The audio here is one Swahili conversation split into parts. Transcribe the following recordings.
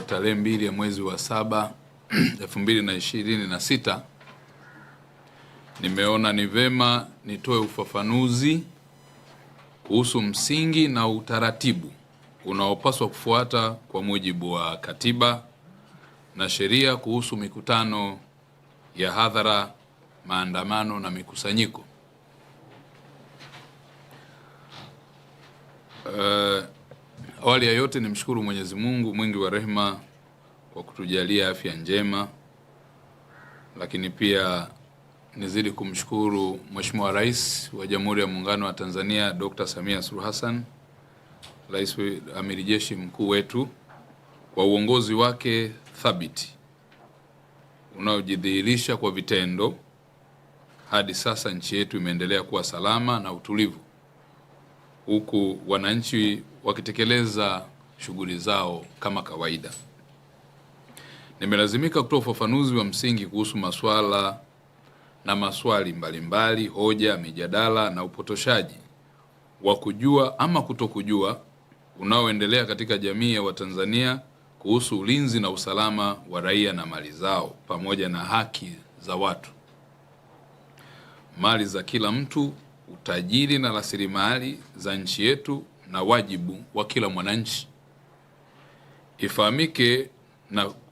tarehe 2 ya mwezi wa 7 2026, nimeona ni vema nitoe ufafanuzi kuhusu msingi na utaratibu unaopaswa kufuata kwa mujibu wa katiba na sheria kuhusu mikutano ya hadhara, maandamano na mikusanyiko. Awali ya yote nimshukuru Mwenyezi Mungu mwingi wa rehema kwa kutujalia afya njema, lakini pia nizidi kumshukuru Mheshimiwa Rais wa Jamhuri ya Muungano wa Tanzania Dr. Samia Suluhu Hassan, Rais Amiri Jeshi Mkuu wetu, kwa uongozi wake thabiti unaojidhihirisha kwa vitendo. Hadi sasa nchi yetu imeendelea kuwa salama na utulivu, huku wananchi wakitekeleza shughuli zao kama kawaida. Nimelazimika kutoa ufafanuzi wa msingi kuhusu masuala na maswali mbalimbali, hoja, mijadala na upotoshaji wa kujua ama kutokujua unaoendelea katika jamii ya Watanzania kuhusu ulinzi na usalama wa raia na mali zao, pamoja na haki za watu, mali za kila mtu, utajiri na rasilimali za nchi yetu na wajibu wa kila mwananchi. Ifahamike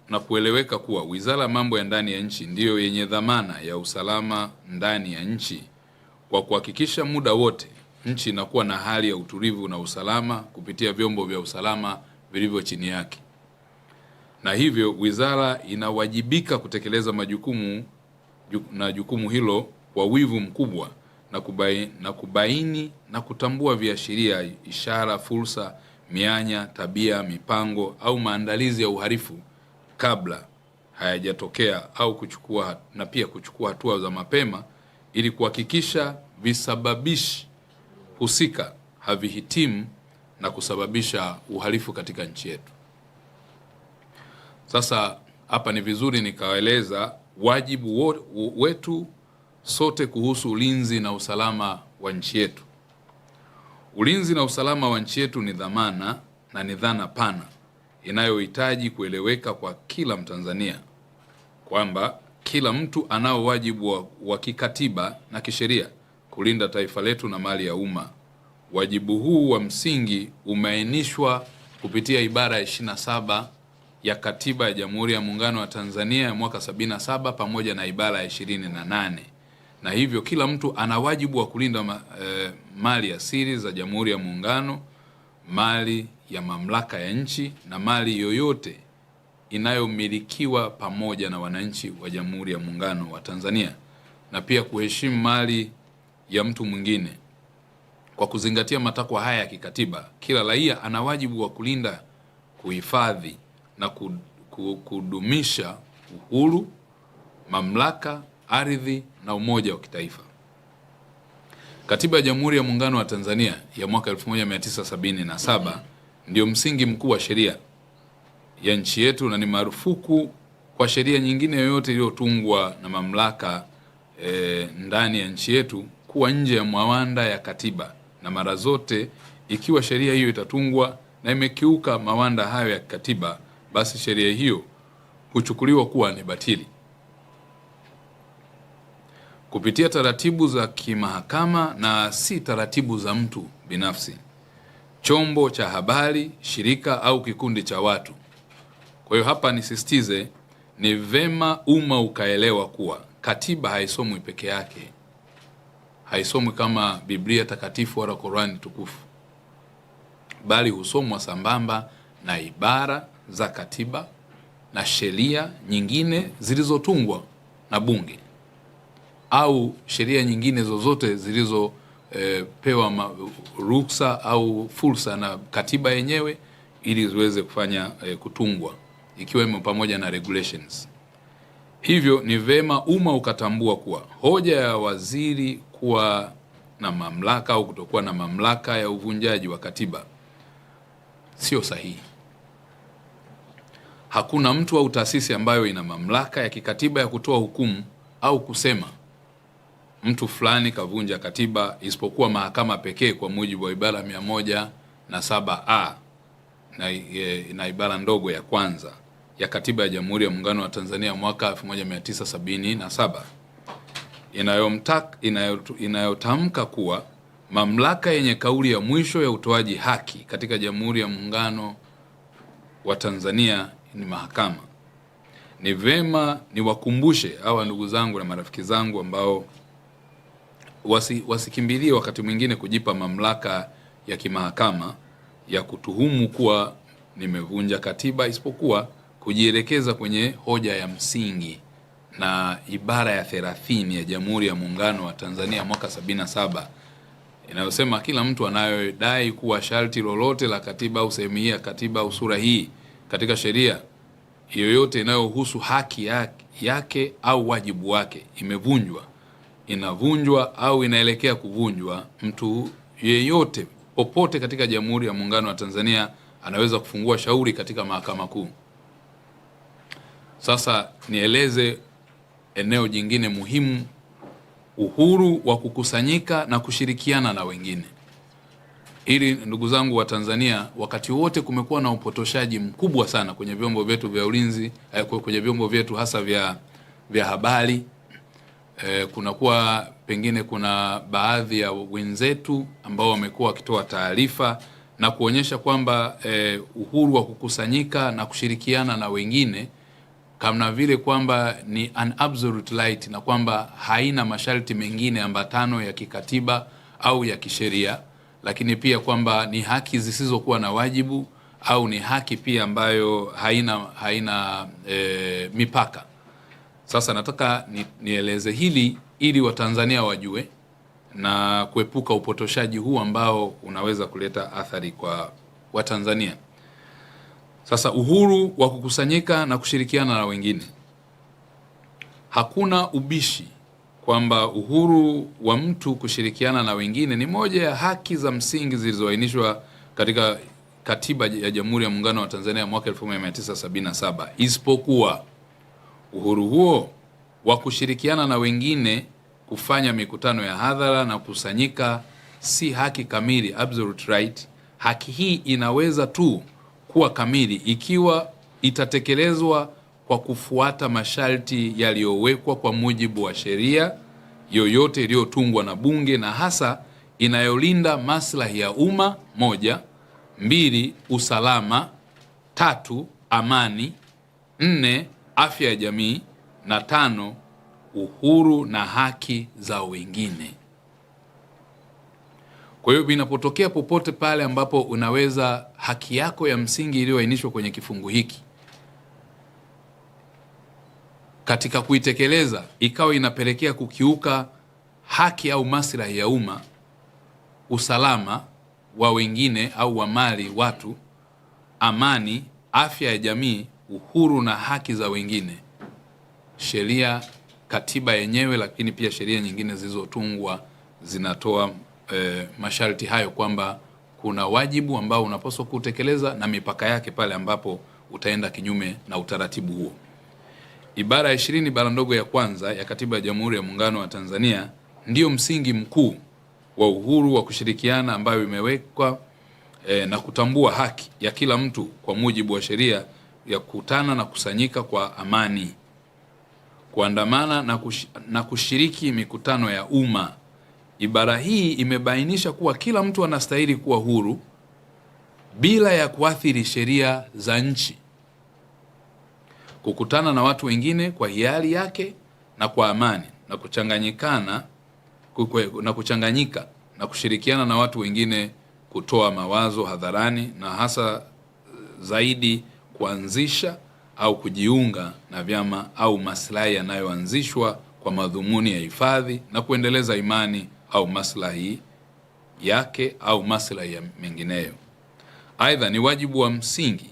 na kueleweka kuwa Wizara ya Mambo ya Ndani ya Nchi ndiyo yenye dhamana ya usalama ndani ya nchi, kwa kuhakikisha muda wote nchi inakuwa na hali ya utulivu na usalama kupitia vyombo vya usalama vilivyo chini yake. Na hivyo wizara inawajibika kutekeleza jukumu hilo kwa wivu mkubwa na kubaini na kutambua viashiria, ishara, fursa, mianya, tabia, mipango au maandalizi ya uhalifu kabla hayajatokea, au kuchukua hatua za mapema ili kuhakikisha visababishi husika havihitimu na kusababisha uhalifu katika nchi yetu. Sasa hapa ni vizuri nikaeleza wajibu wetu sote kuhusu ulinzi na usalama wa nchi yetu. Ulinzi na usalama wa nchi yetu ni dhamana na ni dhana pana inayohitaji kueleweka kwa kila Mtanzania, kwamba kila mtu anao wajibu wa kikatiba na kisheria kulinda taifa letu na mali ya umma. Wajibu huu wa msingi umeainishwa kupitia ibara ya 27 ya Katiba ya Jamhuri ya Muungano wa Tanzania ya mwaka 77 pamoja na ibara ya 28. Na hivyo kila mtu ana wajibu wa kulinda mali asili za Jamhuri ya Muungano, mali ya mamlaka ya nchi na mali yoyote inayomilikiwa pamoja na wananchi wa Jamhuri ya Muungano wa Tanzania, na pia kuheshimu mali ya mtu mwingine. Kwa kuzingatia matakwa haya ya kikatiba, kila raia ana wajibu wa kulinda, kuhifadhi na kudumisha uhuru, mamlaka, ardhi na umoja wa kitaifa. Katiba ya Jamhuri ya Muungano wa Tanzania ya mwaka 1977 ndio msingi mkuu wa sheria ya nchi yetu, na ni marufuku kwa sheria nyingine yoyote iliyotungwa na mamlaka ndani ya nchi yetu kuwa nje ya mawanda ya katiba, na mara zote ikiwa sheria hiyo itatungwa na imekiuka mawanda hayo ya katiba, basi sheria hiyo huchukuliwa kuwa ni batili. Kupitia taratibu za kimahakama na si taratibu za mtu binafsi, chombo cha habari, shirika au kikundi cha watu. Kwa hiyo hapa nisisitize, ni vema umma ukaelewa kuwa katiba haisomwi peke yake, haisomwi kama Biblia takatifu wala Qur'ani tukufu, bali husomwa sambamba na ibara za katiba na sheria nyingine zilizotungwa na Bunge au sheria nyingine zozote zilizopewa ruksa au fursa na katiba yenyewe ili ziweze kufanya kutungwa, ikiwemo pamoja na regulations. Hivyo ni vema umma ukatambua kuwa hoja ya waziri kuwa na mamlaka au kutokuwa na mamlaka ya uvunjaji wa katiba sio sahihi. Hakuna mtu au taasisi ambayo ina mamlaka ya kikatiba ya kutoa hukumu au kusema mtu fulani kavunja katiba, isipokuwa mahakama pekee kwa mujibu wa ibara 107A na ibara ndogo ya kwanza ya Katiba ya Jamhuri ya Muungano wa Tanzania mwaka 1977 inayotamka kuwa mamlaka yenye kauli ya mwisho ya utoaji haki katika Jamhuri ya Muungano wa Tanzania ni mahakama. Ni vema niwakumbushe hawa ndugu zangu na marafiki zangu ambao wasikimbilie wakati mwingine kujipa mamlaka ya kimahakama ya kutuhumu kuwa nimevunja katiba, isipokuwa kujielekeza kwenye hoja ya msingi na ibara ya 30 ya Jamhuri ya Muungano wa Tanzania mwaka 77 inayosema kila mtu anayodai kuwa sharti lolote la katiba au sehemu hii ya katiba au sura hii katika sheria yoyote inayohusu haki yake au wajibu wake imevunjwa, inavunjwa au inaelekea kuvunjwa, mtu yeyote popote katika Jamhuri ya Muungano wa Tanzania anaweza kufungua shauri katika Mahakama Kuu. Sasa nieleze eneo jingine muhimu: uhuru wa kukusanyika na kushirikiana na wengine. Ili ndugu zangu wa Tanzania, wakati wote kumekuwa na upotoshaji mkubwa sana kwenye vyombo vyetu vya ulinzi, kwenye vyombo vyetu hasa vya habari. Pengine kuna baadhi ya wenzetu ambao wamekuwa wakitoa taarifa na kuonyesha kwamba uhuru wa kukusanyika na kushirikiana na wengine kama vile kwamba ni an absolute right na kwamba haina masharti mengine ambatano ya kikatiba au ya kisheria, lakini pia kwamba ni haki zisizokuwa na wajibu au ni haki pia ambayo haina mipaka. Sasa nataka nieleze hili ili Watanzania wajue na kuepuka upotoshaji huu ambao unaweza kuleta athari kwa Watanzania. Sasa uhuru wa kukusanyika na kushirikiana na wengine. Hakuna ubishi kwamba uhuru wa mtu kushirikiana na wengine ni moja ya haki za msingi zilizoainishwa katika Katiba ya Jamhuri ya Muungano wa Tanzania mwaka 1977. Isipokuwa uhuru huo wa kushirikiana na wengine kufanya mikutano ya hadhara na kukusanyika si haki kamili, absolute right. Haki hii inaweza tu kuwa kamili ikiwa itatekelezwa kwa kufuata masharti yaliyowekwa kwa mujibu wa sheria yoyote iliyotungwa na Bunge, na hasa inayolinda maslahi ya umma: 1, 2, usalama; 3, amani; 4, afya ya jamii; na 5, uhuru na haki za wengine. Kwa hiyo vinapotokea popote pale ambapo unaweza haki yako ya msingi iliyoainishwa kwenye kifungu hiki katika kuitekeleza ikawa inapelekea kukiuka haki au maslahi ya umma, usalama wa wengine au wa mali watu, amani, afya ya jamii, uhuru na haki za wengine, sheria, katiba yenyewe, lakini pia sheria nyingine zilizotungwa zinatoa masharti hayo kwamba kuna wajibu ambao unapaswa kutekeleza na mipaka yake pale ambapo utaenda kinyume na utaratibu huo. Ibara ya 20 bara ndogo ya kwanza ya Katiba ya Jamhuri ya Muungano wa Tanzania ndiyo msingi mkuu wa uhuru wa kushirikiana, ambayo imewekwa na kutambua haki ya kila mtu kwa mujibu wa sheria ya kukutana na kusanyika kwa amani, kuandamana na kushiriki mikutano ya umma. Ibara hii imebainisha kuwa kila mtu anastahili kuwa huru bila ya kuathiri sheria za nchi, kukutana na watu wengine kwa hiari yake na kwa amani, na kuchanganyika na kushirikiana na watu wengine kutoa mawazo hadharani, na hasa zaidi kuanzisha au kujiunga na vyama au maslahi yanayoanzishwa kwa madhumuni ya hifadhi na kuendeleza imani au maslahi yake au maslahi ya mengineyo. Aidha, ni wajibu wa msingi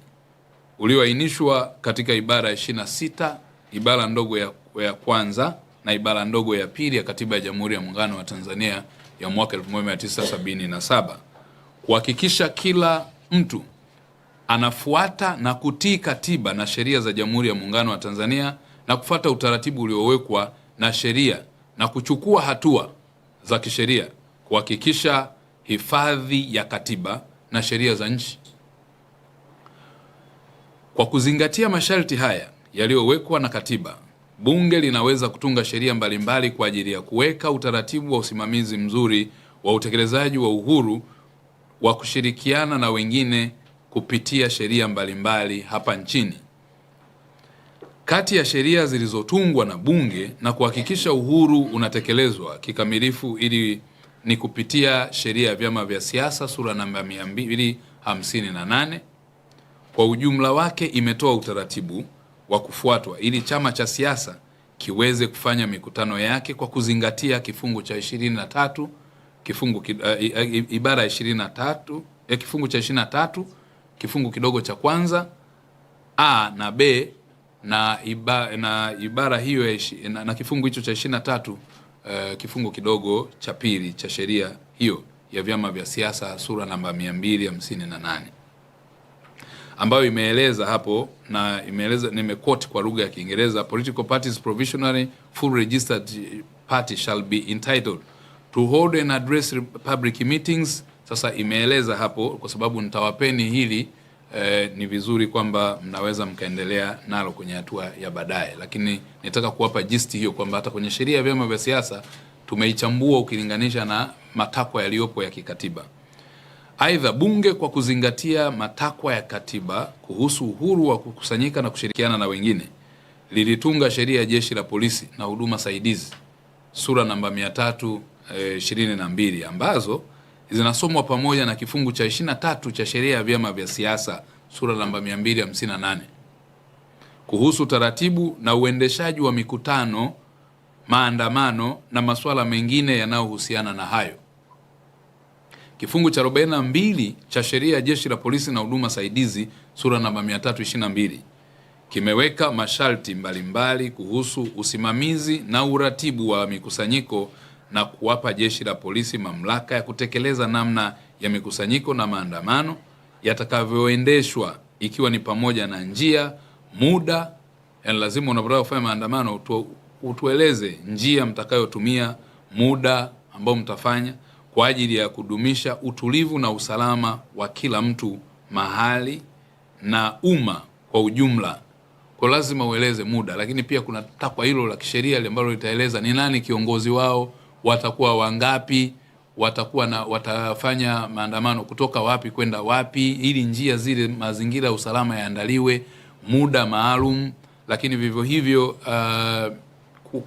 ulioainishwa katika ibara ya 26 ibara ndogo ya kwanza na ibara ndogo ya pili ya Katiba ya Jamhuri ya Muungano wa Tanzania ya mwaka 1977 kuhakikisha kila mtu anafuata na kutii katiba na sheria za Jamhuri ya Muungano wa Tanzania na kufuata utaratibu uliowekwa na sheria na kuchukua hatua za kisheria kuhakikisha hifadhi ya katiba na sheria za nchi. Kwa kuzingatia masharti haya yaliyowekwa na Katiba, Bunge linaweza kutunga sheria mbalimbali kwa ajili ya kuweka utaratibu wa usimamizi mzuri wa utekelezaji wa uhuru wa kushirikiana na wengine kupitia sheria mbalimbali hapa nchini. Kati ya sheria zilizotungwa na Bunge na kuhakikisha uhuru unatekelezwa kikamilifu ili ni kupitia sheria ya vyama vya siasa sura namba 258. Kwa ujumla wake imetoa utaratibu wa kufuatwa ili chama cha siasa kiweze kufanya mikutano yake kwa kuzingatia kifungu cha 23 ibara 23 kifungu cha 23 kifungu kidogo cha kwanza a na b na ibara hiyo na kifungu hicho cha 23 kifungu kidogo cha pili cha sheria hiyo ya vyama vya siasa sura namba 258, ambayo imeeleza hapo na imeeleza, nimequote kwa lugha ya Kiingereza: political parties provisionally full registered party shall be entitled to hold and address public meetings. Sasa imeeleza hapo, kwa sababu nitawapeni hili ni vizuri kwamba mnaweza mkaendelea nalo kwenye hatua ya baadaye, lakini nitaka kuwapa gist hiyo kwamba hata kwenye sheria ya vyama vya siasa tumeichambua ukilinganisha na matakwa yaliyopo ya kikatiba. Aidha, Bunge kwa kuzingatia matakwa ya Katiba kuhusu uhuru wa kukusanyika na kushirikiana na wengine lilitunga sheria ya Jeshi la Polisi na huduma saidizi sura namba 322 ambazo zinasomwa pamoja na kifungu cha 23 cha sheria ya vyama vya siasa sura namba 258 kuhusu taratibu na uendeshaji wa mikutano, maandamano na masuala mengine yanayohusiana na hayo. Kifungu cha 42 cha sheria ya Jeshi la Polisi na huduma saidizi sura namba 322 kimeweka masharti mbalimbali kuhusu usimamizi na uratibu wa mikusanyiko na kuwapa Jeshi la Polisi mamlaka ya kutekeleza namna ya mikusanyiko na maandamano yatakavyoendeshwa, ikiwa ni pamoja na njia, muda. Yani lazima unapotaka kufanya maandamano utueleze njia mtakayotumia, muda ambao mtafanya kwa ajili ya kudumisha utulivu na usalama wa kila mtu mahali na umma kwa ujumla. Kwa lazima ueleze muda, lakini pia kuna takwa hilo la kisheria ambalo litaeleza ni nani kiongozi wao, watakuwa wangapi, watafanya maandamano kutoka wapi kwenda wapi, ili njia zile, mazingira ya usalama yaandaliwe, muda maalum. Lakini vivyo hivyo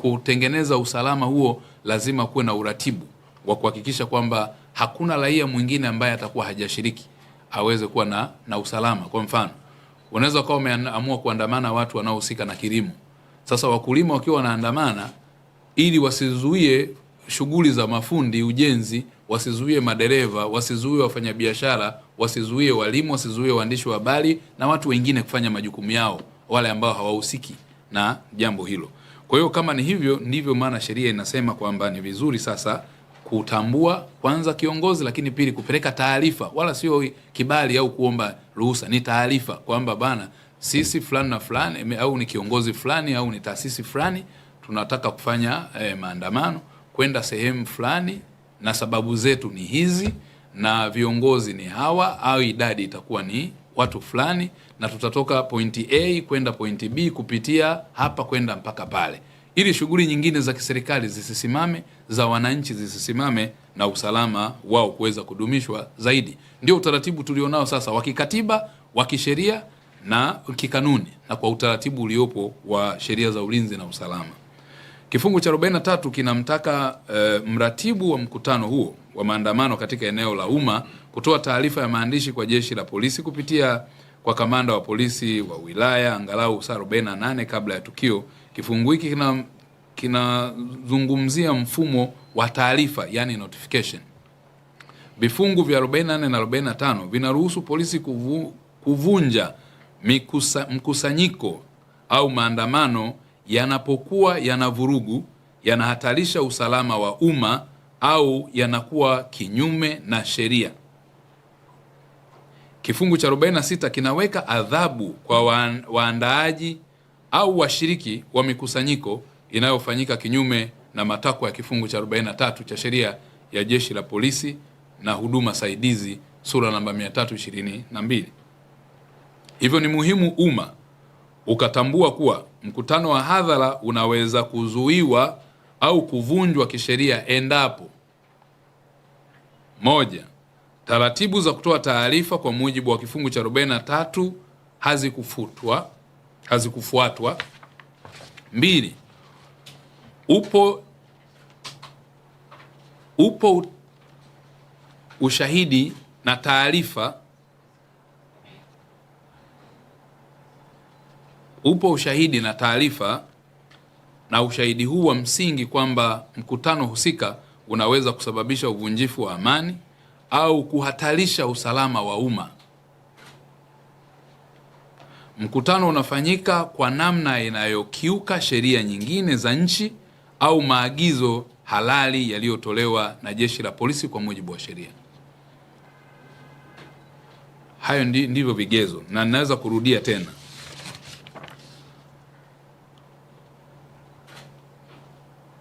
kutengeneza usalama huo lazima kuwe na uratibu wa kuhakikisha kwamba hakuna raia mwingine ambaye atakuwa hajashiriki aweze kuwa na usalama. Kwa mfano, unaweza kuwa umeamua kuandamana watu wanaohusika na kilimo. Sasa wakulima wakiwa wanaandamana, ili wasizuie shughuli za mafundi ujenzi, wasizuie madereva, wasizuie wafanyabiashara, wasizuie walimu, wasizuie waandishi wa habari na watu wengine kufanya majukumu yao, wale ambao hawahusiki na jambo hilo. Kwa hiyo kama ni hivyo, ndivyo maana sheria inasema kwamba ni vizuri sasa kutambua kwanza kiongozi, lakini pili kupeleka taarifa, wala sio kibali au kuomba ruhusa, ni taarifa kwamba bana, sisi fulani na fulani au ni kiongozi fulani au ni taasisi fulani tunataka kufanya maandamano kwenda sehemu fulani na sababu zetu ni hizi na viongozi ni hawa au idadi itakuwa ni watu fulani na tutatoka pointi A kwenda pointi B kupitia hapa kwenda mpaka pale, ili shughuli nyingine za kiserikali zisisimame, za wananchi zisisimame na usalama wao kuweza kudumishwa zaidi. Ndio utaratibu tulionao sasa wa kikatiba, wa kisheria na kikanuni na kwa utaratibu uliopo wa sheria za ulinzi na usalama. Kifungu cha 43 kinamtaka mratibu wa mkutano huo wa maandamano katika eneo la umma kutoa taarifa ya maandishi kwa Jeshi la Polisi kupitia kwa kamanda wa polisi wa wilaya angalau saa 48 kabla ya tukio. Kifungu hiki kinazungumzia mfumo wa taarifa, yani notification. Vifungu vya 44 na 45 vinaruhusu polisi kuvunja mkusanyiko au maandamano yanapokuwa yana vurugu, yanahatarisha usalama wa umma au yanakuwa kinyume na sheria. Kifungu cha 46 kinaweka adhabu kwa waandaaji au washiriki wa mikusanyiko inayofanyika kinyume na matakwa ya kifungu cha 43 cha sheria ya Jeshi la Polisi na huduma saidizi sura namba 322. Hivyo ni muhimu umma ukatambua kuwa mkutano wa hadhara unaweza kuzuiwa au kuvunjwa kisheria endapo: moja, taratibu za kutoa taarifa kwa mujibu wa kifungu cha 43 hazikufuatwa. Mbili, upo ushahidi na taarifa na ushahidi huu wa msingi kwamba mkutano husika unaweza kusababisha uvunjifu wa amani au kuhatarisha usalama wa umma. Mkutano unafanyika kwa namna inayokiuka sheria nyingine za nchi au maagizo halali yaliyotolewa na Jeshi la Polisi kwa mujibu wa sheria. Hayo ndivyo vigezo, na ninaweza kurudia tena.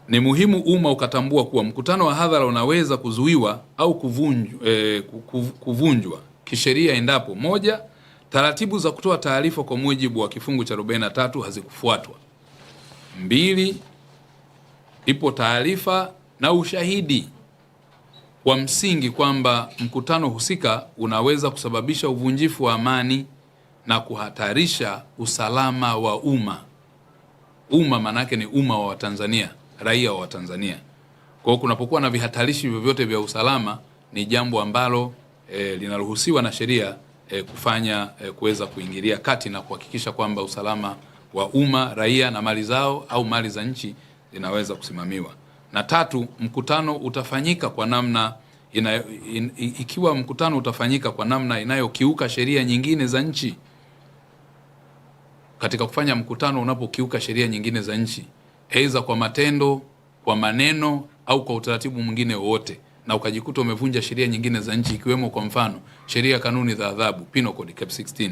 Ni muhimu umma ukatambua kuwa mkutano wa hadhara unaweza kuzuiwa au kuvunjwa kisheria endapo: moja, taratibu za kutoa taarifa kwa mujibu wa kifungu cha 43 hazikufuatwa. Mbili, ipo taarifa na ushahidi wa msingi kwamba mkutano husika unaweza kusababisha uvunjifu wa amani na kuhatarisha usalama wa umma. Umma manake ni umma wa Watanzania, raia wa Tanzania. Kwa hiyo kunapokuwa na vihatarishi vyovyote vya usalama, ni jambo ambalo linaruhusiwa na sheria kufanya kuweza kuingilia kati na kuhakikisha kwamba usalama wa umma, raia na mali zao au mali za nchi zinaweza kusimamiwa. Na tatu, mkutano utafanyika kwa namna ikiwa mkutano utafanyika kwa namna inayokiuka sheria nyingine za nchi. Katika kufanya mkutano unapokiuka sheria nyingine za nchi, aidha kwa matendo, kwa maneno au kwa utaratibu mwingine wowote, na ukajikuta umevunja sheria nyingine za nchi, ikiwemo kwa mfano sheria ya kanuni za adhabu Penal Code Cap 16,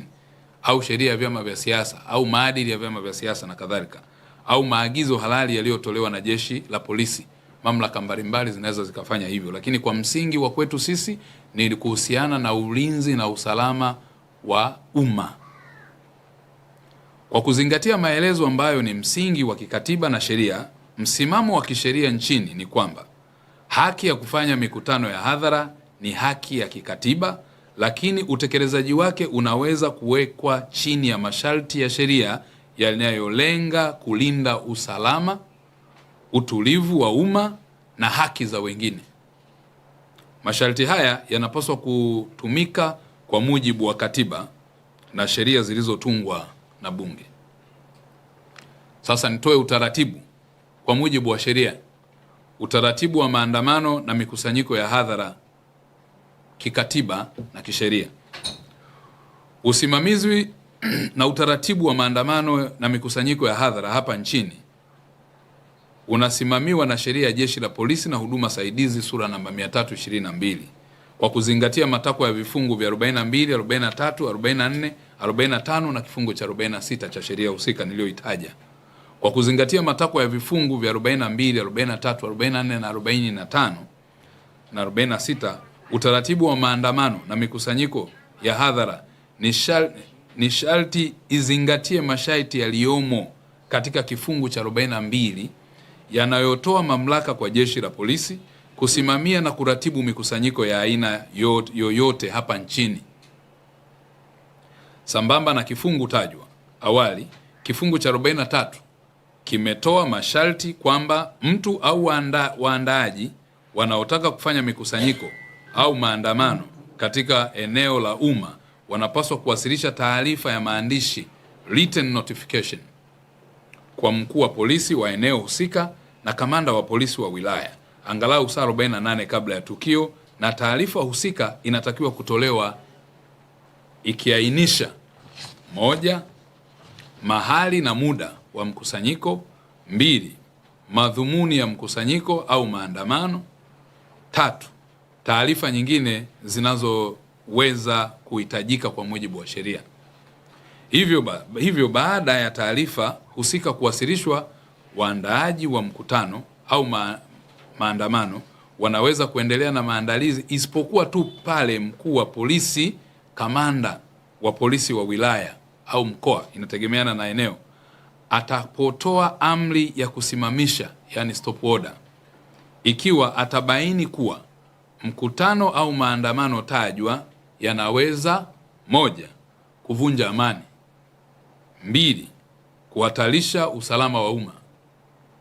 au sheria ya vyama vya siasa au maadili ya vyama vya siasa na kadhalika, au maagizo halali yaliyotolewa na Jeshi la Polisi. Mamlaka mbalimbali zinaweza zikafanya hivyo, lakini kwa msingi wa kwetu sisi ni kuhusiana na ulinzi na usalama wa umma. Kwa kuzingatia maelezo ambayo ni msingi wa kikatiba na sheria, msimamo wa kisheria nchini ni kwamba haki ya kufanya mikutano ya hadhara ni haki ya kikatiba, lakini utekelezaji wake unaweza kuwekwa chini ya masharti ya sheria yanayolenga kulinda usalama, utulivu wa umma na haki za wengine. Masharti haya yanapaswa kutumika kwa mujibu wa katiba na sheria zilizotungwa na Bunge. Sasa nitoe utaratibu kwa mujibu wa sheria. Utaratibu wa maandamano na mikusanyiko ya hadhara kikatiba na kisheria. Usimamizi na utaratibu wa maandamano na mikusanyiko ya hadhara hapa nchini unasimamiwa na sheria ya Jeshi la Polisi na huduma saidizi sura namba 322 kwa kuzingatia matakwa ya vifungu vya 42, 43, 44, 45 na kifungu cha 46 cha sheria husika niliyoitaja. Kwa kuzingatia matakwa ya vifungu vya 42, 43, 44 na 45 na 46, utaratibu wa maandamano na mikusanyiko ya hadhara ni sharti izingatie masharti yaliyomo katika kifungu cha 42 yanayotoa mamlaka kwa Jeshi la Polisi kusimamia na kuratibu mikusanyiko ya aina yoyote hapa nchini. Sambamba na kifungu tajwa awali, kifungu cha 43 kimetoa masharti kwamba mtu au waandaaji wanaotaka kufanya mikusanyiko au maandamano katika eneo la umma wanapaswa kuwasilisha taarifa ya maandishi, written notification, kwa mkuu wa polisi wa eneo husika na kamanda wa polisi wa wilaya angalau saa 48 kabla ya tukio, na taarifa husika inatakiwa kutolewa ikiainisha: moja, mahali na muda wa mkusanyiko; mbili, madhumuni ya mkusanyiko au maandamano; tatu, taarifa nyingine zinazoweza kuhitajika kwa mujibu wa sheria. Hivyo baada ya taarifa husika kuwasilishwa, waandaaji wa mkutano au maandamano wanaweza kuendelea na maandalizi, isipokuwa tu pale mkuu wa polisi, kamanda wa polisi wa wilaya au mkoa, inategemeana na eneo, atapotoa amri ya kusimamisha, yani stop order, ikiwa atabaini kuwa mkutano au maandamano tajwa yanaweza: 1, kuvunja amani; 2, kuhatarisha usalama wa umma;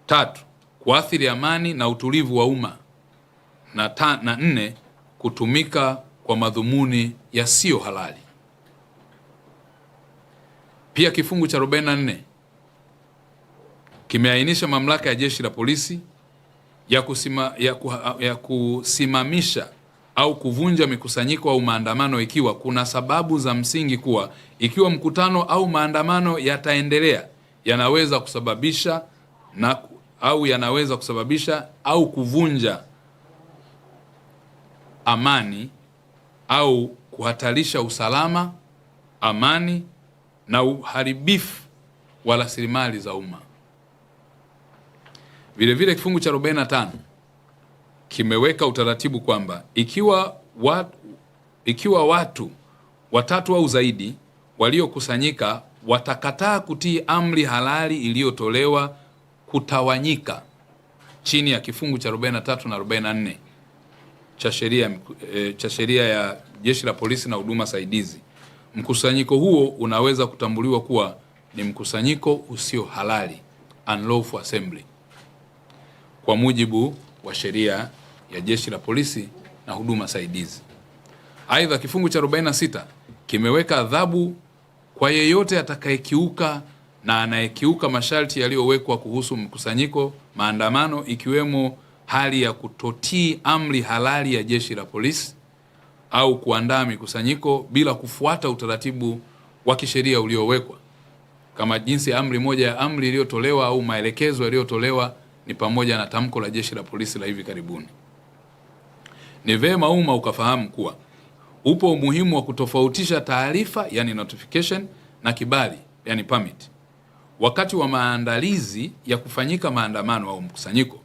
3, kuathiri amani na utulivu wa umma; na 4, kutumika kwa madhumuni yasiyo halali. Pia kifungu cha 44 kimeainisha mamlaka ya jeshi la polisi ya kusimamisha au kuvunja mikusanyiko au maandamano ikiwa kuna sababu za msingi kuwa ikiwa mkutano au maandamano yataendelea yanaweza kusababisha au kuvunja amani au kuhatarisha usalama, amani na uharibifu wa rasilimali za umma. Vile vile kifungu cha 45 kimeweka utaratibu kwamba ikiwa watu 3 au zaidi waliokusanyika watakataa kutii amri halali iliyotolewa kutawanyika chini ya kifungu cha 43 na 44 cha sheria ya Jeshi la Polisi na huduma saidizi, mkusanyiko huo unaweza kutambuliwa kuwa ni mkusanyiko usio halali, unlawful assembly, kwa mujibu wa sheria ya Jeshi la Polisi na huduma saidizi. Aidha, kifungu cha 46 kimeweka adhabu kwa yeyote atakayekiuka na anayekiuka masharti yaliyowekwa kuhusu mkusanyiko, maandamano, ikiwemo hali ya kutotii amri halali ya Jeshi la Polisi au kuandaa mikusanyiko bila kufuata utaratibu wa kisheria uliowekwa, kama jinsi amri moja ya amri iliyotolewa au maelekezo yaliyotolewa ni pamoja na tamko la Jeshi la Polisi la hivi karibuni. Ni vema umma ukafahamu kuwa upo umuhimu wa kutofautisha taarifa, yani notification, na kibali, yani permit. Wakati wa maandalizi ya kufanyika maandamano au mkusanyiko,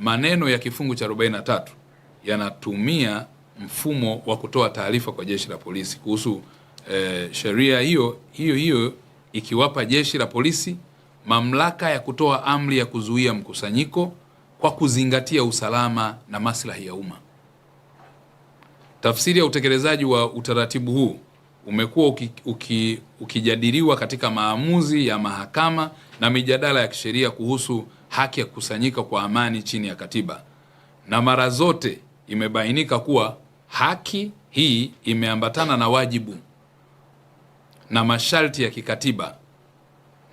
maneno ya kifungu cha 43 yanatumia mfumo wa kutoa taarifa kwa Jeshi la Polisi kuhusu sheria hiyo ikiwapa Jeshi la Polisi mamlaka ya kutoa amri ya kuzuia mkusanyiko kwa kuzingatia usalama na maslahi ya umma. Tafsiri ya utekelezaji wa utaratibu huu umekuwa ukijadiliwa katika maamuzi ya mahakama na mijadala ya kisheria kuhusu haki ya kukusanyika kwa amani chini ya katiba, na mara zote imebainika kuwa haki hii imeambatana na wajibu na masharti ya kikatiba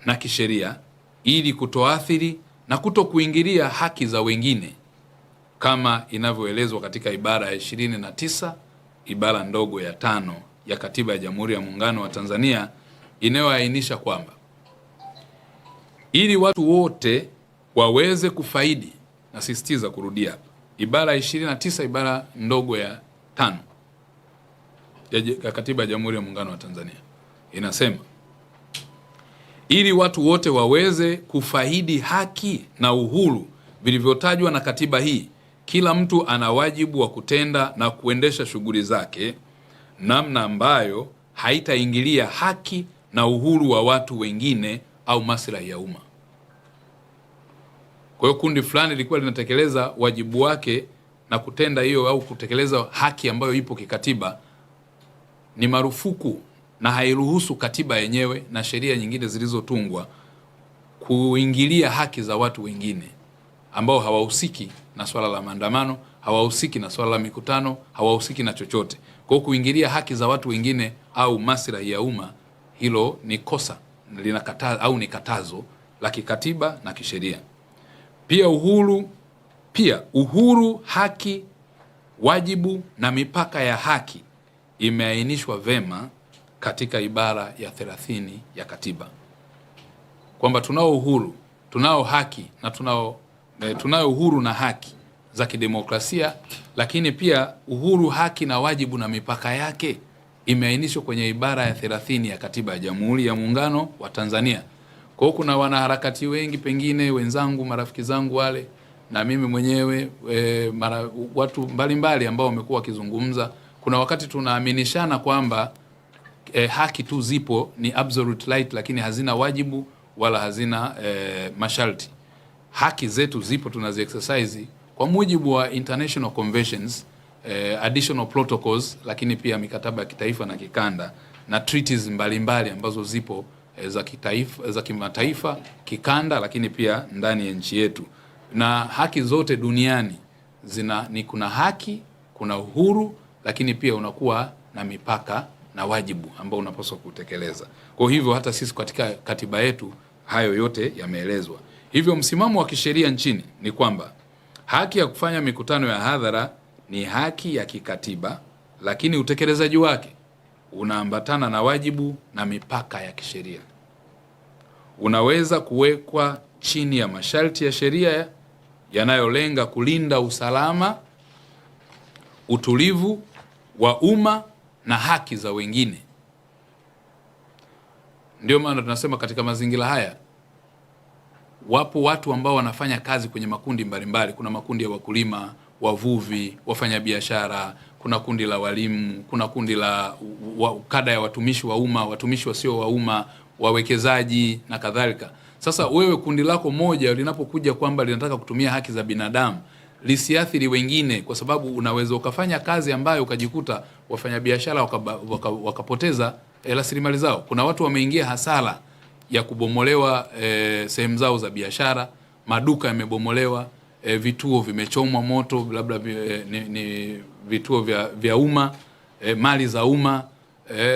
na kisheria ili kutoathiri na kutokuingilia haki za wengine, kama inavyoelezwa katika ibara ya 29 ibara ndogo ya 5 ya Katiba ya Jamhuri ya Muungano wa Tanzania, inayoainisha kwamba ili watu wote waweze kufaidi, nasisitiza kurudia hapa, ibara 29 ibara ndogo ya 5 ya Katiba ya Jamhuri ya Muungano wa Tanzania inasema, ili watu wote waweze kufaidi haki na uhuru vilivyotajwa na katiba hii, kila mtu ana wajibu wa kutenda na kuendesha shughuli zake namna ambayo haitaingilia haki na uhuru wa watu wengine au maslahi ya umma. Kwa hiyo kundi fulani lilikuwa linatekeleza wajibu wake na kutenda hiyo au kutekeleza haki ambayo ipo kikatiba, ni marufuku na hairuhusu katiba yenyewe na sheria nyingine zilizotungwa kuingilia haki za watu wengine ambao hawahusiki na swala la maandamano, hawahusiki na swala la mikutano, hawahusiki na chochote. Kwa hiyo kuingilia haki za watu wengine au maslahi ya umma, hilo ni kosa, linakataza au ni katazo la kikatiba na kisheria. Pia uhuru, haki, wajibu na mipaka ya haki imeainishwa vema katika ibara ya 30 ya katiba, kwamba tunao uhuru, tunao haki na tunayo uhuru na haki za kidemokrasia, lakini pia uhuru, haki na wajibu na mipaka yake imeainishwa kwenye ibara ya 30 ya Katiba ya Jamhuri ya Muungano wa Tanzania. Kwa hiyo kuna wanaharakati wengi, pengine wenzangu, marafiki zangu wale na mimi mwenyewe, watu mbalimbali ambao wamekuwa wakizungumza, kuna wakati tunaaminishana kwamba haki tu zipo, ni absolute right, lakini hazina wajibu wala hazina masharti. Haki zetu zipo, tunazi exercise kwa mujibu wa international conventions, additional protocols, lakini pia mikataba ya kitaifa na kikanda na treaties mbalimbali ambazo zipo za kitaifa, za kimataifa, kikanda, lakini pia ndani ya nchi yetu. Na haki zote duniani kuna haki, kuna uhuru, lakini pia unakuwa na mipaka na wajibu ambao unapaswa kutekeleza. Kwa hivyo hata sisi katika katiba yetu hayo yote yameelezwa. Hivyo msimamo wa kisheria nchini ni kwamba haki ya kufanya mikutano ya hadhara ni haki ya kikatiba, lakini utekelezaji wake unaambatana na wajibu na mipaka ya kisheria. Unaweza kuwekwa chini ya masharti ya sheria yanayolenga kulinda usalama, utulivu wa umma na haki za wengine. Ndio maana tunasema katika mazingira haya wapo watu ambao wanafanya kazi kwenye makundi mbalimbali. Kuna makundi ya wakulima, wavuvi, wafanyabiashara, kuna kundi la walimu, kuna kundi la kada ya watumishi wa umma, watumishi wasio wa umma, wawekezaji na kadhalika. Sasa wewe kundi lako moja linapokuja kwamba linataka kutumia haki za binadamu, lisiathiri wengine, kwa sababu unaweza ukafanya kazi ambayo ukajikuta wafanyabiashara wakapoteza rasilimali zao. Kuna watu wameingia hasara ya kubomolewa sehemu zao za biashara, maduka yamebomolewa, vituo vimechomwa moto, labda ni vituo vya umma, mali za umma,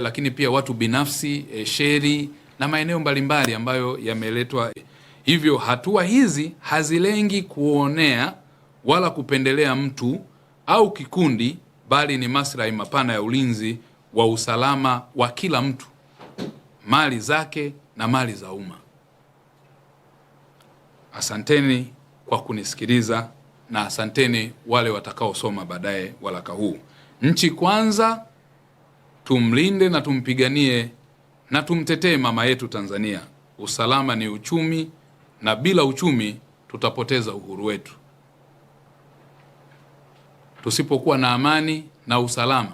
lakini pia watu binafsi, sheri na maeneo mbalimbali ambayo yameletwa. Hivyo hatua hizi hazilengi kuonea wala kupendelea mtu au kikundi, bali ni maslahi mapana ya ulinzi wa usalama wa kila mtu, mali zake na mali za umma. Asanteni kwa kunisikiliza na asanteni wale watakaosoma baadaye waraka huu. Nchi kwanza, tumlinde na tumpiganie na tumtetee mama yetu Tanzania. Usalama ni uchumi, na bila uchumi tutapoteza uhuru wetu. Tusipokuwa na amani na usalama,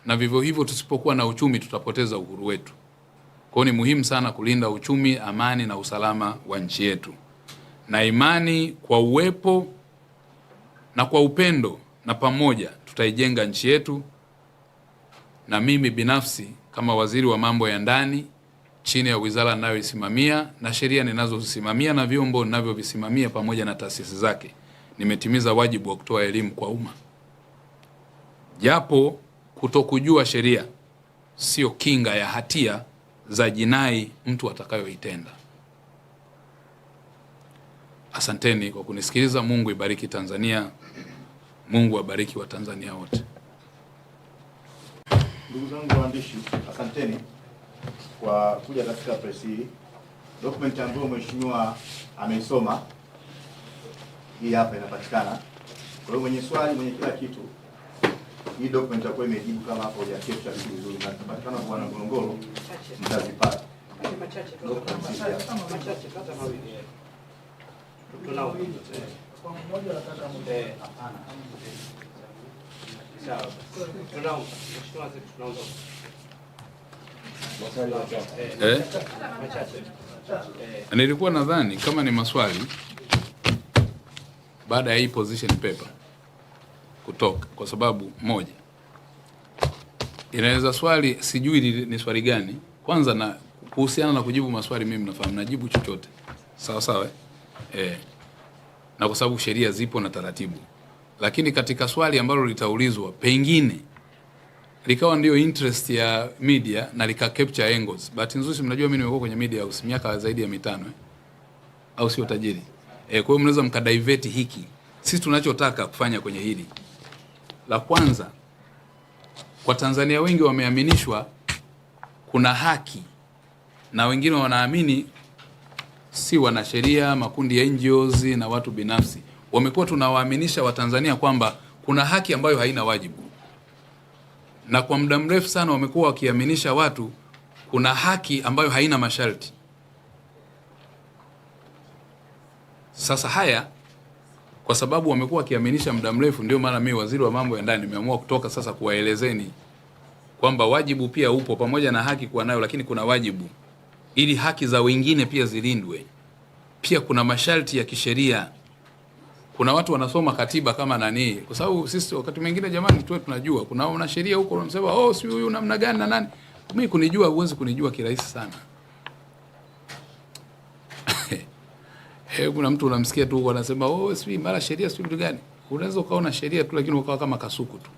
na vivyo hivyo tusipokuwa na uchumi, tutapoteza uhuru wetu. Kwa hiyo ni muhimu sana kulinda uchumi, amani na usalama wa nchi yetu. Na imani kwa uwepo na kwa upendo, na pamoja tutaijenga nchi yetu. Na mimi binafsi kama waziri wa mambo ya ndani chini ya wizara ninayoisimamia na sheria ninazozisimamia na vyombo ninavyovisimamia pamoja na taasisi zake, nimetimiza wajibu wa kutoa elimu kwa umma. Japo kutokujua sheria sio kinga ya hatia za jinai mtu atakayoitenda. Asanteni kwa kunisikiliza. Mungu ibariki Tanzania. Mungu abariki wa Tanzania wote. Ndugu zangu waandishi, asanteni kwa kuja katika press hii. Document ambayo mheshimiwa ameisoma hii hapa inapatikana. Kwa hiyo mwenye swali, mwenye kila kitu, hii document itakuwa imejibu kama hapo ya capture vizuri, na inapatikana kwa wana Ngorongoro, mtazipata. Machache hata mawili. Tunao kwa mmoja nataka hapana. Sawa. Tunao mheshimiwa, tunaomba nilikuwa nadhani kama ni maswali baada ya hii position paper kutoka, kwa sababu moja inaweza swali, sijui ni swali gani. Kwanza na kuhusiana na kujibu maswali, mimi nafahamu najibu chochote sawa sawa, na kwa sababu sheria zipo na taratibu. Lakini katika swali ambalo litaulizwa pengine likawa ndio interest ya media na lika capture angles. Bahati nzuri mnajua mimi nimekuwa kwenye media house miaka zaidi ya 5 au sio tajiri. Kwa hiyo mnaweza mkadivert hiki. Sisi tunachotaka kufanya kwenye hili, la kwanza, kwa Tanzania wengi wameaminishwa kuna haki, na wengine wanaamini si wanasheria, makundi ya NGOs na watu binafsi wamekuwa tunawaaminisha Watanzania kwamba kuna haki ambayo haina wajibu. Na kwa muda mrefu sana wamekuwa wakiaminisha watu kuna haki ambayo haina masharti. Sasa haya, kwa sababu wamekuwa wakiaminisha muda mrefu, ndio maana mimi waziri wa mambo ya ndani nimeamua kutoka sasa kuwaelezeni kwamba wajibu pia upo pamoja na haki kuwa nayo, lakini kuna wajibu ili haki za wengine pia zilindwe. Pia kuna masharti ya kisheria. Kuna watu wanasoma katiba kama nani, kwa sababu sisi wakati mwingine jamani tu tunajua kuna wanasheria huko wanasema oh, si huyu namna gani na nani. Mimi kunijua, huwezi kunijua kirahisi sana. Kuna mtu unamsikia tu anasema oh, si mara sheria si vitu gani. Unaweza ukaona sheria tu lakini ukawa kama kasuku tu.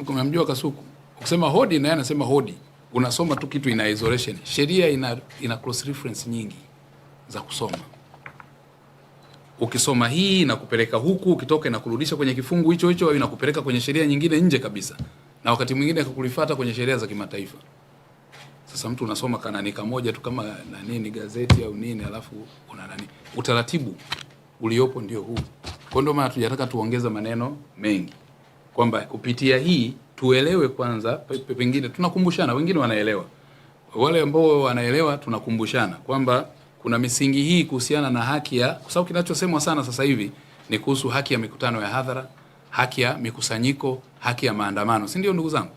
Unamjua kasuku? Ukisema hodi na yeye anasema hodi. Unasoma tu kitu ina isolation. Sheria ina cross reference nyingi za kusoma. Ukisoma hii na kupeleka huku, ukitoka na kurudisha kwenye kifungu hicho hicho au inakupeleka kwenye sheria nyingine nje kabisa. Na wakati mwingine akakulifuata kwenye sheria za kimataifa. Sasa mtu unasoma kanani kamoja tu kama nini gazeti au nini, alafu una nani. Utaratibu uliopo ndio huu. Kwa ndio maana tunataka tuongeze maneno mengi. Kwamba kupitia hii tuelewe kwanza, pengine tunakumbushana, wengine wanaelewa. Wale ambao wanaelewa tunakumbushana kwamba kuna misingi hii kuhusiana na haki ya, kwa sababu kinachosemwa sana sasa hivi ni kuhusu haki ya mikutano ya hadhara, haki ya mikusanyiko, haki ya maandamano. Si ndio ndugu zangu?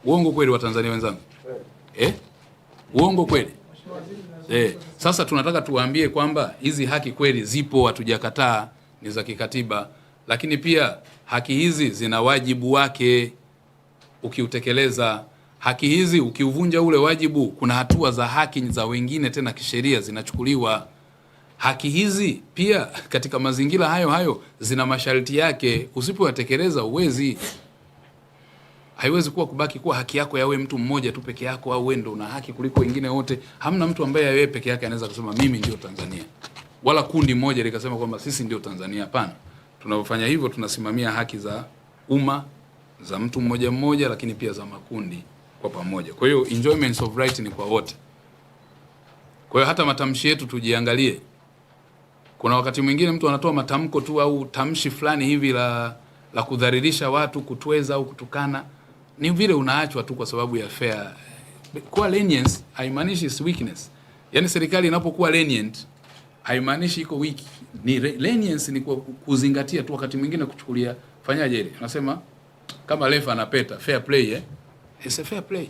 Uongo kweli wa Tanzania wenzangu? Uongo kweli? Sasa tunataka tuwaambie kwamba hizi haki kweli zipo, hatujakataa, ni za kikatiba, lakini pia haki hizi zina wajibu wake ukiutekeleza. Haki hizi ukiuvunja ule wajibu, kuna hatua za haki za wengine tena kisheria zinachukuliwa. Haki hizi pia katika mazingira hayo hayo zina masharti yake, usipoyatekeleza uwezi. Haiwezi kuwa kubaki kuwa haki yako yawe mtu mmoja tu peke yako, au wewe ndio una haki kuliko wengine wote. Hamna mtu ambaye yeye peke yake anaweza kusema mimi ndio Tanzania. Wala kundi moja likasema kwamba sisi ndio Tanzania, hapana. Tunapofanya hivyo tunasimamia haki za umma, za mtu mmoja mmoja, lakini pia za makundi kwa pamoja. Kwa hiyo enjoyment of right ni kwa wote. Kwa hiyo hata matamshi yetu tujiangalie. Kuna wakati mwingine mtu anatoa matamko tu au tamshi fulani hivi la kudhalilisha watu, kutweza au kutukana, ni vile unaachwa tu kwa sababu ya fair. Kwa lenience haimaanishi is weakness. Yaani serikali inapokuwa lenient haimaanishi iko weak. Ni lenience ni kwa kuzingatia tu, wakati mwingine kuchukulia fanyaje ile. Unasema kama refa anapeta fair play, it's a fair play.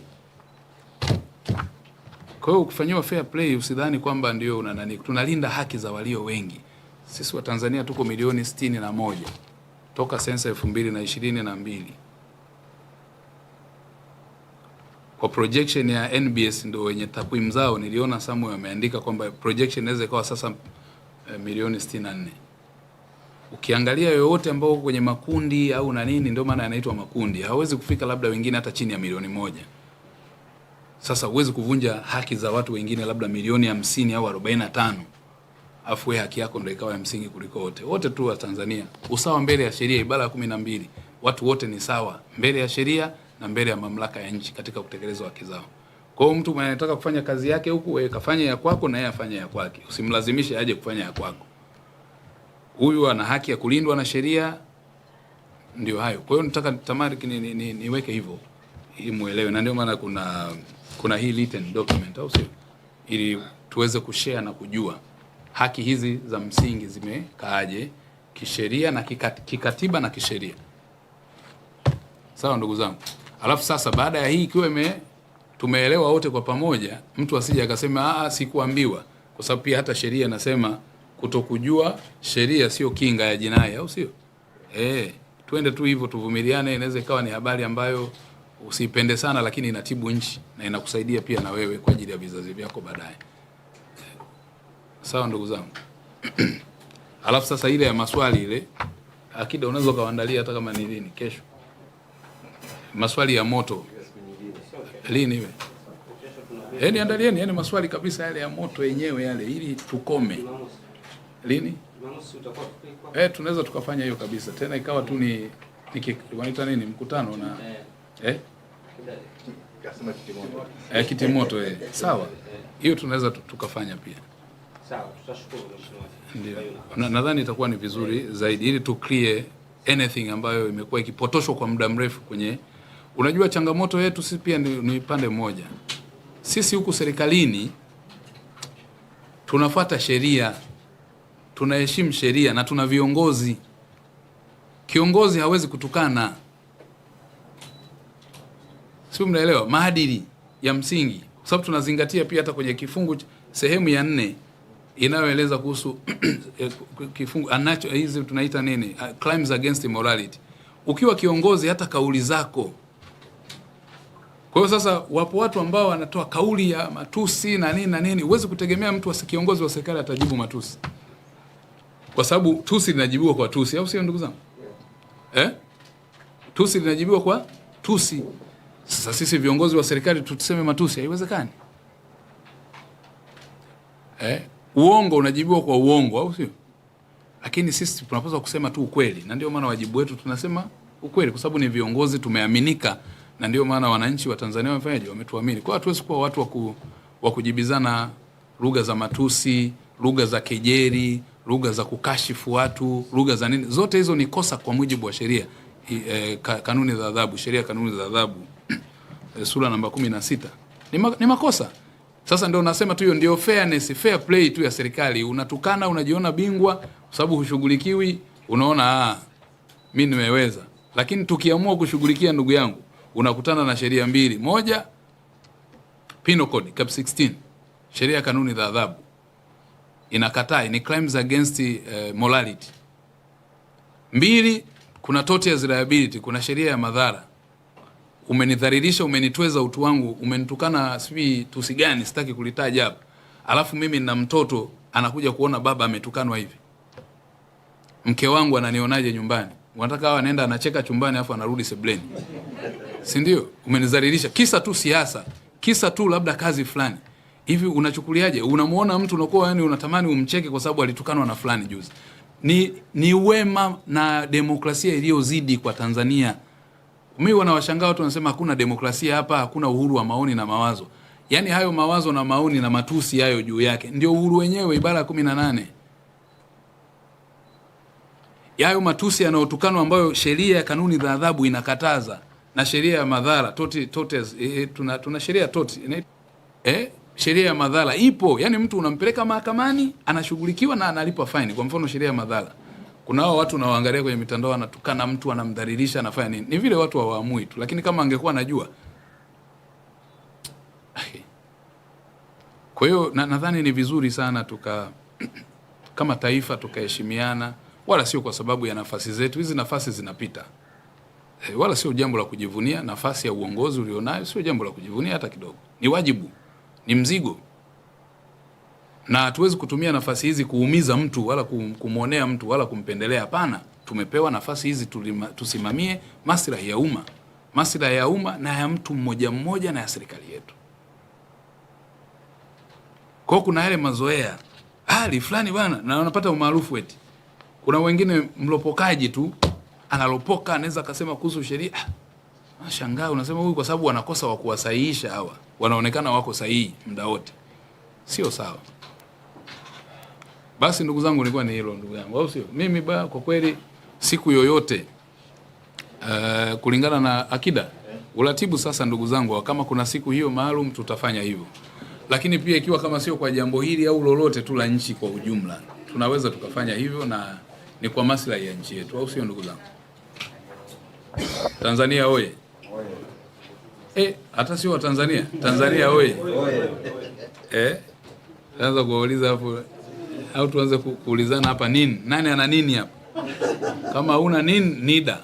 Kwa hiyo ukifanywa fair play usidhani kwamba ndio una nani. Tunalinda haki za walio wengi. Sisi wa Tanzania tuko milioni 61 toka sensa 2022. Kwa projection ya NBS ndio wenye takwimu zao, niliona somewhere wameandika kwamba projection inaweza ikawa sasa milioni 64. Ukiangalia yoyote ambao kwenye makundi au na nini, ndio maana yanaitwa makundi, hawezi kufika labda wengine hata chini ya milioni 1. Sasa huwezi kuvunja haki za watu wengine labda milioni 50 au 45. Afu wewe haki yako ndio ikawa ya msingi kuliko wote. Wote tu wa Tanzania, usawa mbele ya sheria, ibara ya 12. Watu wote ni sawa mbele ya sheria na mbele ya mamlaka ya nchi katika kutekeleza haki zao. Kwa hiyo mtu mwenye anataka kufanya kazi yake huku, wewe kafanya ya kwako na yeye afanye ya kwake. Usimlazimishe aje kufanya ya kwako. Huyu ana haki ya kulindwa na sheria, ndio hayo. Kwa hiyo nataka tamari niweke hivyo ili muelewe, na ndio maana kuna hii written document au sio, ili tuweze kushare na kujua haki hizi za msingi zimekaaje kisheria na kikatiba na kisheria. Sawa ndugu zangu. Alafu sasa baada ya hii ikiwa tumeelewa wote kwa pamoja, mtu asije akasema sikuambiwa, kwa sababu pia hata sheria inasema kutokujua sheria sio kinga ya jinai, au sio? Twende tu hivyo, tuvumiliane. Inaweza ikawa ni habari ambayo usipende sana, lakini inatibu nchi na inakusaidia pia na wewe kwa ajili ya vizazi vyako baadaye. Sawa ndugu zangu. Alafu sasa ile ya maswali ile akida unaweza kaandalia hata kama ni lini, kesho. Maswali ya moto lini wewe? Yaani andalieni, yani maswali kabisa yale ya moto yenyewe yale, ili tukome. Lini? Tunaweza tukafanya hiyo kabisa. Tena ikawa tu ni wanaita nini, mkutano na kitimoto sawa. Hiyo tunaweza tukafanya pia. Sawa, tutashukuru mheshimiwa. Ndio. Nadhani itakuwa ni vizuri zaidi ili tu clear anything ambayo imekuwa ikipotoshwa kwa muda mrefu kwenye. Unajua changamoto yetu sisi pia ni pande moja. Sisi huku serikalini tunafuata sheria, tunaheshimu sheria na tuna viongozi. Kiongozi hawezi kutukana. Sio, mnaelewa? Maadili ya msingi, kwa sababu tunazingatia pia hata kwenye kifungu sehemu ya 4 inayoeleza kuhusu kifungu anacho hizi tunaita nini, crimes against morality. Ukiwa kiongozi, hata kauli zako. Kwa hiyo sasa, wapo watu ambao wanatoa kauli ya matusi na nini na nini. Huwezi kutegemea mtu kiongozi wa serikali atajibu matusi, kwa sababu tusi linajibiwa kwa tusi, au sio ndugu zangu? Tusi linajibiwa kwa tusi. Sasa sisi viongozi wa serikali tutuseme matusi? Haiwezekani. Uongo unajibiwa kwa uongo, au sio? Lakini sisi tunapaswa kusema tu ukweli, na ndio maana wajibu wetu tunasema ukweli, kwa sababu ni viongozi, tumeaminika, na ndio maana wananchi wa Tanzania wamefanyaje, wametuamini. Kwa hiyo hatuwezi kuwa watu wa kujibizana lugha za matusi, lugha za kejeli, lugha za kukashifu watu, lugha za nini. Zote hizo ni kosa kwa mujibu wa sheria, kanuni za adhabu, sheria kanuni za adhabu sura namba 16. Ni makosa. Sasa ndio nasema tu hiyo ndio fairness, fair play tu ya serikali. Unatukana, unajiona bingwa kwa sababu hushughulikiwi, unaona mimi nimeweza. Lakini tukiamua kushughulikia, ndugu yangu, unakutana na sheria mbili. Moja, Penal Code Cap 16, sheria kanuni za adhabu, inakataa, ni crimes against morality. 2, kuna tortious liability, kuna sheria ya madhara. Umenidhalilisha, umenitweza utu wangu, umenitukana sibi tusi gani, sitaki kulitaja hapa. Alafu mimi nina mtoto anakuja kuona baba ametukanwa hivi. Mke wangu ananionaje nyumbani? Unataka hawa anaenda anacheka chumbani afu anarudi sebuleni. Si ndio? Umenidhalilisha kisa tu siasa, kisa tu labda kazi fulani. Hivi unachukuliaje? Unamuona mtu unakuwa yani unatamani umcheke kwa sababu alitukanwa na fulani juzi. Ni wema na demokrasia iliyozidi kwa Tanzania. Mimi wanawashangaa watu wanasema hakuna demokrasia hapa, hakuna uhuru wa maoni na mawazo. Yaani hayo mawazo na maoni na matusi hayo juu yake ndio uhuru wenyewe, ibara ya 18. Yayo matusi yanayotukanwa ambayo sheria ya kanuni za adhabu inakataza, na sheria ya madhara tuna sheria sheria ya madhara ipo. Yaani mtu unampeleka mahakamani, anashughulikiwa na analipa fine. Kwa mfano sheria ya madhara, kuna hao watu unaoangalia kwenye mitandao, anatukana mtu, anamdhalilisha, anafanya nini. Ni vile watu hawaamui tu, lakini kama angekuwa anajua. Kwa hiyo nadhani ni vizuri sana kama taifa tukaheshimiana, wala sio kwa sababu ya nafasi zetu. Hizi nafasi zinapita. Wala sio jambo la kujivunia. Nafasi ya uongozi ulionayo sio jambo la kujivunia hata kidogo. Ni wajibu, ni mzigo. Na hatuwezi kutumia nafasi hizi kuumiza mtu wala kumuonea mtu wala kumpendelea. Hapana, tumepewa nafasi hizi tusimamie maslahi ya umma. Maslahi ya umma na ya mtu mmoja mmoja na ya serikali yetu. Kwa kuna yale mazoea, hali fulani bwana, na wanapata umaarufu eti. Kuna wengine mlopokaji tu, analopoka, anaweza akasema kuhusu sheria. Nashangaa, unasema huyu kwa sababu wanakosa wa kuwasahihisha hawa. Wanaonekana wako sahihi muda wote. Sio sawa. Basi ndugu zangu, nilikuwa ni hilo ndugu yangu, au sio? Mimi kwa kweli siku yoyote kulingana na akida uratibu. Sasa ndugu zangu, kama kuna siku hiyo maalum tutafanya hivyo, lakini pia ikiwa kama sio kwa jambo hili au lolote tu la nchi kwa ujumla, tunaweza tukafanya hivyo, na ni kwa maslahi ya nchi yetu, au sio ndugu zangu? Tanzania oye! Hata sio wa Tanzania, Tanzania oye! Anza kuuliza hapo, au tuanze kuulizana hapa nini? Nani ana nini hapa? Kama una nini, NIDA.